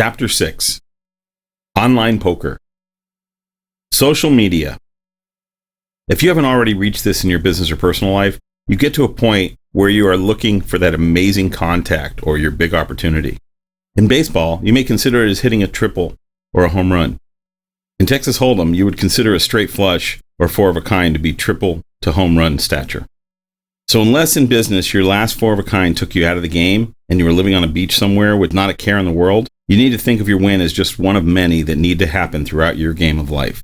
Chapter 6. Online Poker. Social media. If you haven't already reached this in your business or personal life, you get to a point where you are looking for that amazing contact or your big opportunity. In baseball, you may consider it as hitting a triple or a home run. In Texas Hold'em, you would consider a straight flush or four of a kind to be triple to home run stature. So unless in business your last four of a kind took you out of the game and you were living on a beach somewhere with not a care in the world, you need to think of your win as just one of many that need to happen throughout your game of life.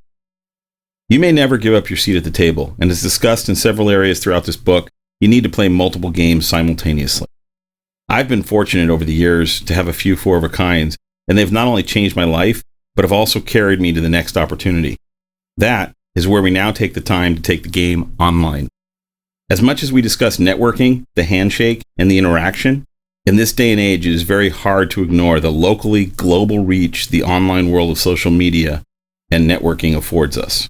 You may never give up your seat at the table, and as discussed in several areas throughout this book, you need to play multiple games simultaneously. I've been fortunate over the years to have a few four of a kinds, and they've not only changed my life, but have also carried me to the next opportunity. That is where we now take the time to take the game online. As much as we discuss networking, the handshake, and the interaction, in this day and age, it is very hard to ignore the locally global reach the online world of social media and networking affords us.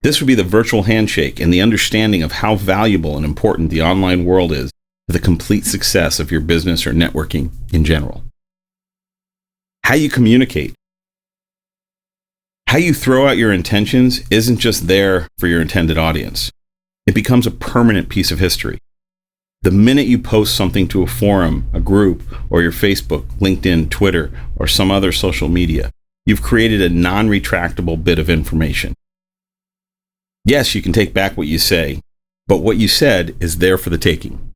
This would be the virtual handshake and the understanding of how valuable and important the online world is to the complete success of your business or networking in general. How you communicate. How you throw out your intentions isn't just there for your intended audience. It becomes a permanent piece of history. The minute you post something to a forum, a group, or your Facebook, LinkedIn, Twitter, or some other social media, you've created a non-retractable bit of information. Yes, you can take back what you say, but what you said is there for the taking.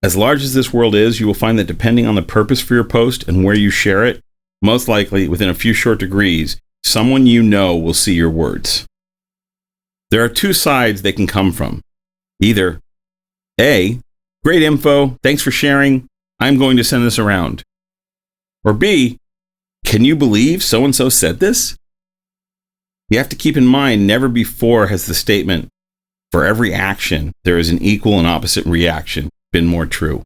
As large as this world is, you will find that depending on the purpose for your post and where you share it, most likely within a few short degrees, someone you know will see your words. There are two sides they can come from. Either A, great info, thanks for sharing, I'm going to send this around. Or B, can you believe so-and-so said this? You have to keep in mind, never before has the statement, for every action, there is an equal and opposite reaction, been more true.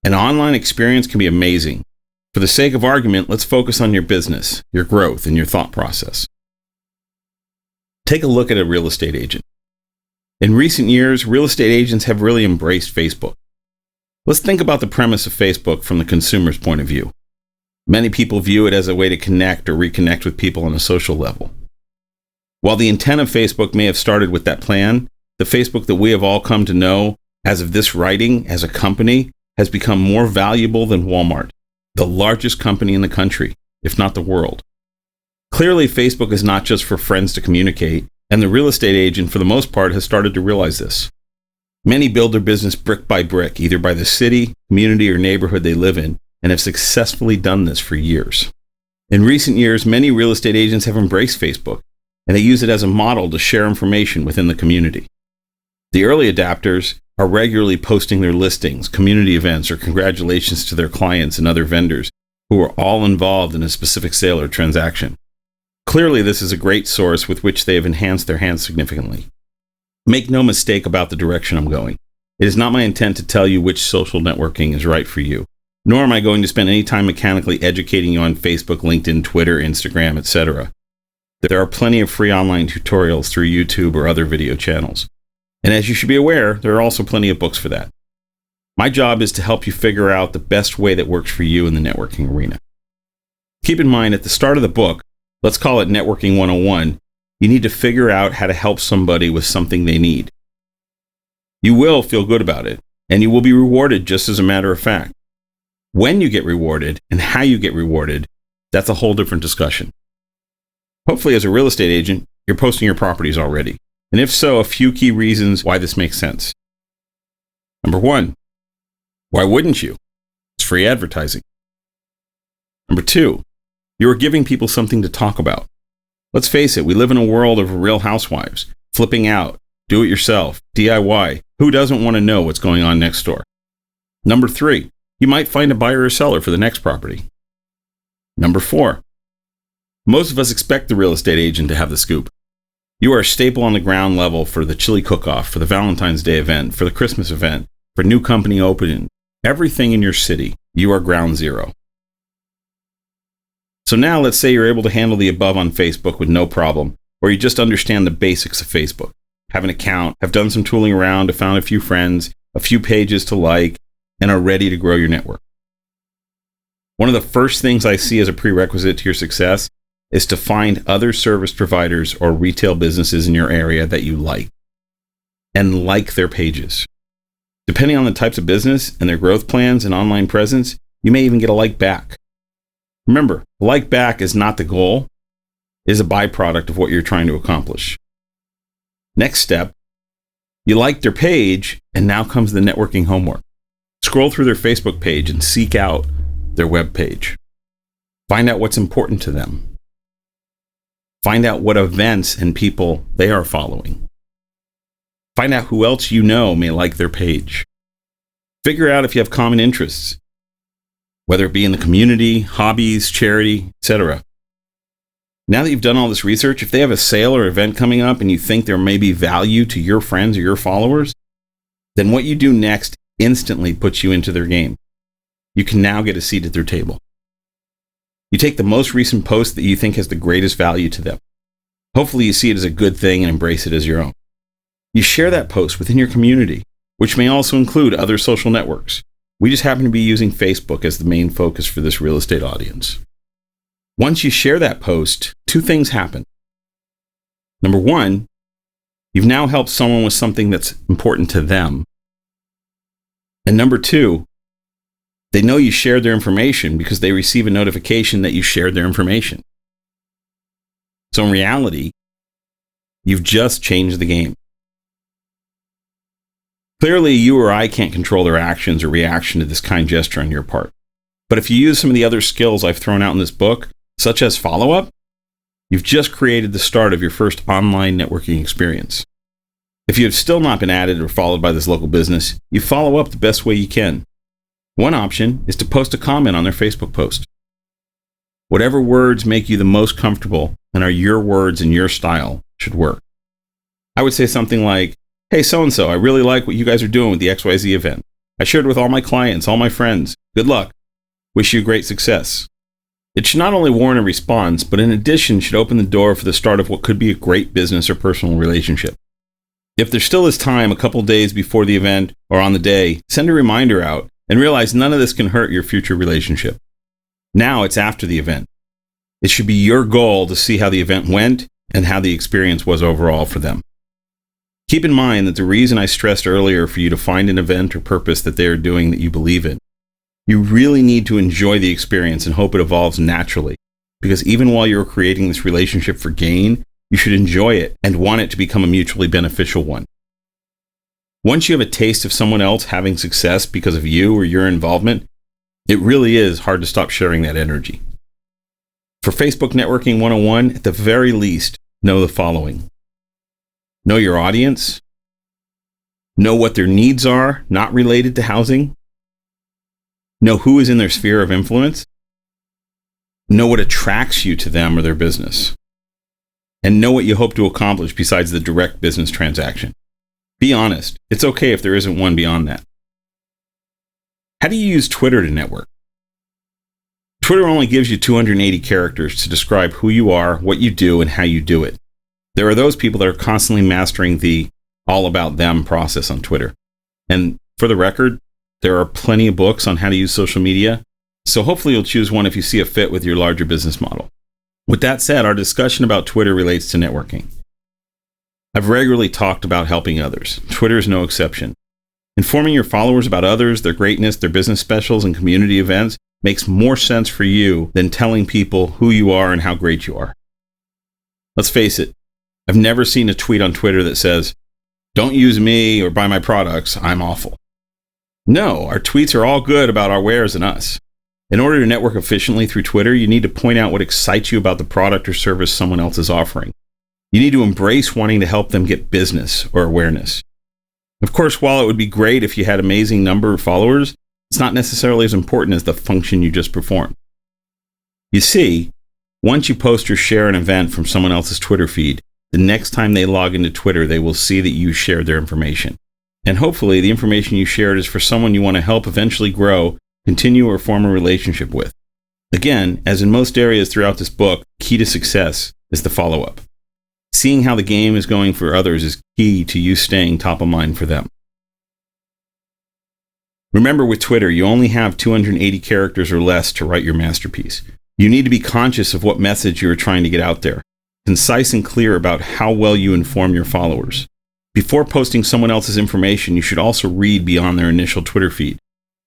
An online experience can be amazing. For the sake of argument, let's focus on your business, your growth, and your thought process. Take a look at a real estate agent. In recent years, real estate agents have really embraced Facebook. Let's think about the premise of Facebook from the consumer's point of view. Many people view it as a way to connect or reconnect with people on a social level. While the intent of Facebook may have started with that plan, the Facebook that we have all come to know as of this writing as a company has become more valuable than Walmart, the largest company in the country, if not the world. Clearly, Facebook is not just for friends to communicate, and the real estate agent, for the most part, has started to realize this. Many build their business brick by brick, either by the city, community, or neighborhood they live in, and have successfully done this for years. In recent years, many real estate agents have embraced Facebook, and they use it as a model to share information within the community. The early adapters are regularly posting their listings, community events, or congratulations to their clients and other vendors who are all involved in a specific sale or transaction. Clearly, this is a great source with which they have enhanced their hands significantly. Make no mistake about the direction I'm going. It is not my intent to tell you which social networking is right for you, nor am I going to spend any time mechanically educating you on Facebook, LinkedIn, Twitter, Instagram, etc. There are plenty of free online tutorials through YouTube or other video channels. And as you should be aware, there are also plenty of books for that. My job is to help you figure out the best way that works for you in the networking arena. Keep in mind, at the start of the book, let's call it Networking 101, you need to figure out how to help somebody with something they need. You will feel good about it, and you will be rewarded just as a matter of fact. When you get rewarded and how you get rewarded, that's a whole different discussion. Hopefully, as a real estate agent, you're posting your properties already. And if so, a few key reasons why this makes sense. Number one, why wouldn't you? It's free advertising. Number two, you are giving people something to talk about. Let's face it, we live in a world of real housewives, flipping out, do it yourself, DIY. Who doesn't want to know what's going on next door? Number three, you might find a buyer or seller for the next property. Number four, most of us expect the real estate agent to have the scoop. You are a staple on the ground level for the chili cook-off, for the Valentine's Day event, for the Christmas event, for new company opening. Everything in your city, you are ground zero. So now let's say you're able to handle the above on Facebook with no problem, or you just understand the basics of Facebook. Have an account, have done some tooling around, have found a few friends, a few pages to like, and are ready to grow your network. One of the first things I see as a prerequisite to your success is to find other service providers or retail businesses in your area that you like, and like their pages. Depending on the types of business and their growth plans and online presence, you may even get a like back. Remember, a like back is not the goal, it is a byproduct of what you're trying to accomplish. Next step, you like their page, and now comes the networking homework. Scroll through their Facebook page and seek out their web page. Find out what's important to them. Find out what events and people they are following. Find out who else you know may like their page. Figure out if you have common interests, whether it be in the community, hobbies, charity, etc. Now that you've done all this research, if they have a sale or event coming up and you think there may be value to your friends or your followers, then what you do next instantly puts you into their game. You can now get a seat at their table. You take the most recent post that you think has the greatest value to them. Hopefully you see it as a good thing and embrace it as your own. You share that post within your community, which may also include other social networks. We just happen to be using Facebook as the main focus for this real estate audience. Once you share that post, two things happen. Number one, you've now helped someone with something that's important to them. And number two, they know you shared their information because they receive a notification that you shared their information. So in reality, you've just changed the game. Clearly, you or I can't control their actions or reaction to this kind gesture on your part. But if you use some of the other skills I've thrown out in this book, such as follow-up, you've just created the start of your first online networking experience. If you have still not been added or followed by this local business, you follow up the best way you can. One option is to post a comment on their Facebook post. Whatever words make you the most comfortable and are your words and your style should work. I would say something like, "Hey, so-and-so, I really like what you guys are doing with the XYZ event. I shared it with all my clients, all my friends. Good luck. Wish you great success." It should not only warrant a response, but in addition should open the door for the start of what could be a great business or personal relationship. If there still is time a couple days before the event or on the day, send a reminder out and realize none of this can hurt your future relationship. Now it's after the event. It should be your goal to see how the event went and how the experience was overall for them. Keep in mind that the reason I stressed earlier for you to find an event or purpose that they are doing that you believe in, you really need to enjoy the experience and hope it evolves naturally. Because even while you're creating this relationship for gain, you should enjoy it and want it to become a mutually beneficial one. Once you have a taste of someone else having success because of you or your involvement, it really is hard to stop sharing that energy. For Facebook Networking 101, at the very least, know the following. Know your audience. Know what their needs are, not related to housing. Know who is in their sphere of influence. Know what attracts you to them or their business. And know what you hope to accomplish besides the direct business transaction. Be honest. It's okay if there isn't one beyond that. How do you use Twitter to network? Twitter only gives you 280 characters to describe who you are, what you do, and how you do it. There are those people that are constantly mastering the all about them process on Twitter. And for the record, there are plenty of books on how to use social media, so hopefully you'll choose one if you see a fit with your larger business model. With that said, our discussion about Twitter relates to networking. I've regularly talked about helping others. Twitter is no exception. Informing your followers about others, their greatness, their business specials, and community events makes more sense for you than telling people who you are and how great you are. Let's face it, I've never seen a tweet on Twitter that says, "Don't use me or buy my products, I'm awful." No, our tweets are all good about our wares and us. In order to network efficiently through Twitter, you need to point out what excites you about the product or service someone else is offering. You need to embrace wanting to help them get business or awareness. Of course, while it would be great if you had an amazing number of followers, it's not necessarily as important as the function you just performed. You see, once you post or share an event from someone else's Twitter feed, the next time they log into Twitter, they will see that you shared their information. And hopefully, the information you shared is for someone you want to help eventually grow, continue, or form a relationship with. Again, as in most areas throughout this book, key to success is the follow-up. Seeing how the game is going for others is key to you staying top of mind for them. Remember, with Twitter, you only have 280 characters or less to write your masterpiece. You need to be conscious of what message you are trying to get out there, concise and clear about how well you inform your followers. Before posting someone else's information, you should also read beyond their initial Twitter feed.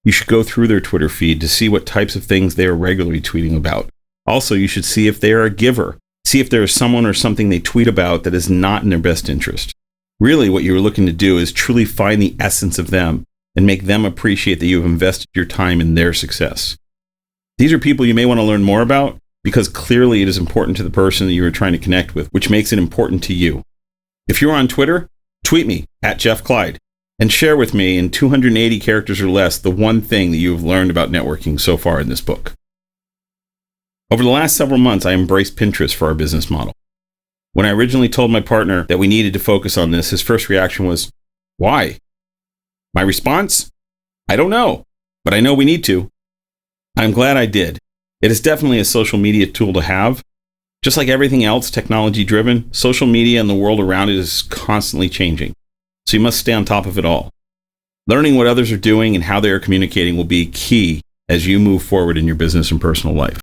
You should go through their Twitter feed to see what types of things they are regularly tweeting about. Also, you should see if they are a giver. See if there is someone or something they tweet about that is not in their best interest. Really, what you are looking to do is truly find the essence of them and make them appreciate that you have invested your time in their success. These are people you may want to learn more about because clearly it is important to the person that you are trying to connect with, which makes it important to you. If you're on Twitter, tweet me at Jeff Kleid and share with me in 280 characters or less the one thing that you have learned about networking so far in this book. Over the last several months, I embraced Pinterest for our business model. When I originally told my partner that we needed to focus on this, his first reaction was, "Why?" My response? I don't know, but I know we need to. I'm glad I did. It is definitely a social media tool to have. Just like everything else technology-driven, social media and the world around it is constantly changing, so you must stay on top of it all. Learning what others are doing and how they are communicating will be key as you move forward in your business and personal life.